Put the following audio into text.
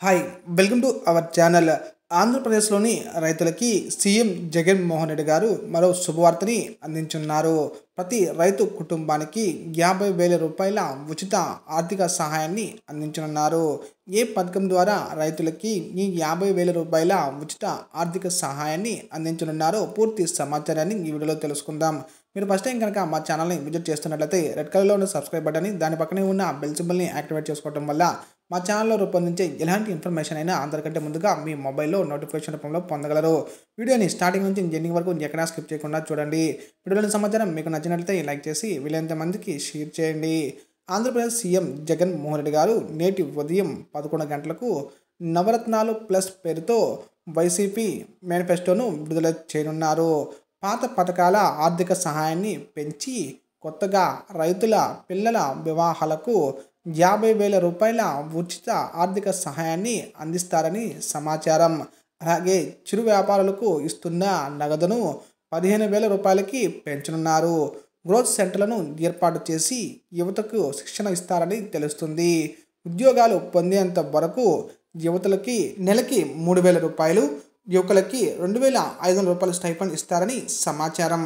Hi welcome to our channel. ఆంధ్రప్రదేశ్లోని రైతులకి CM Jaganmohan Reddy గారు మరో శుభవార్తని అందించున్నారు. ప్రతి రైతు కుటుంబానికి 50,000 రూపాయల ఉచిత ఆర్థిక సహాయాన్ని అందించనున్నారు. ఏ పథకం ద్వారా రైతులకి ఈ 50,000 రూపాయల ఉచిత ఆర్థిక సహాయాన్ని అందించనున్నారో పూర్తి సమాచారాన్ని ఈ వీడియోలో తెలుసుకుందాం. మీరు ఫస్ట్ టైం కనుక మా ఛానల్ని విజిట్ చేస్తున్నట్లయితే రెడ్ కలర్లో ఉన్న సబ్స్క్రైబ్ బటన్ని, దాని పక్కనే ఉన్న బెల్ సింబల్ని యాక్టివేట్ చేసుకోవడం వల్ల మా ఛానల్లో రూపొందించే ఎలాంటి ఇన్ఫర్మేషన్ అయినా అందరికంటే ముందుగా మీ మొబైల్లో నోటిఫికేషన్ రూపంలో పొందగలరు. వీడియోని స్టార్టింగ్ నుంచి ఎండింగ్ వరకు ఎక్కడా స్కిప్ చేయకుండా చూడండి. వీడియోలోని సమాచారం మీకు నచ్చినట్లయితే లైక్ చేసి వీలైనంత మందికి షేర్ చేయండి. ఆంధ్రప్రదేశ్ సీఎం జగన్మోహన్ రెడ్డి గారు నేటి ఉదయం 11 గంటలకు నవరత్నాలు ప్లస్ పేరుతో వైసీపీ మేనిఫెస్టోను విడుదల చేయనున్నారు. పాత పథకాల ఆర్థిక సహాయాన్ని పెంచి కొత్తగా రైతుల పిల్లల వివాహాలకు 50,000 రూపాయల ఉచిత ఆర్థిక సహాయాన్ని అందిస్తారని సమాచారం. అలాగే చిరు వ్యాపారులకు ఇస్తున్న నగదును 15,000 రూపాయలకి పెంచనున్నారు. గ్రోత్ సెంటర్లను ఏర్పాటు చేసి యువతకు శిక్షణ ఇస్తారని తెలుస్తుంది. ఉద్యోగాలు పొందేంత వరకు యువతలకి నెలకి 3,000 రూపాయలు, యువకులకి 2,500 రూపాయల స్టైఫండ్ ఇస్తారని సమాచారం.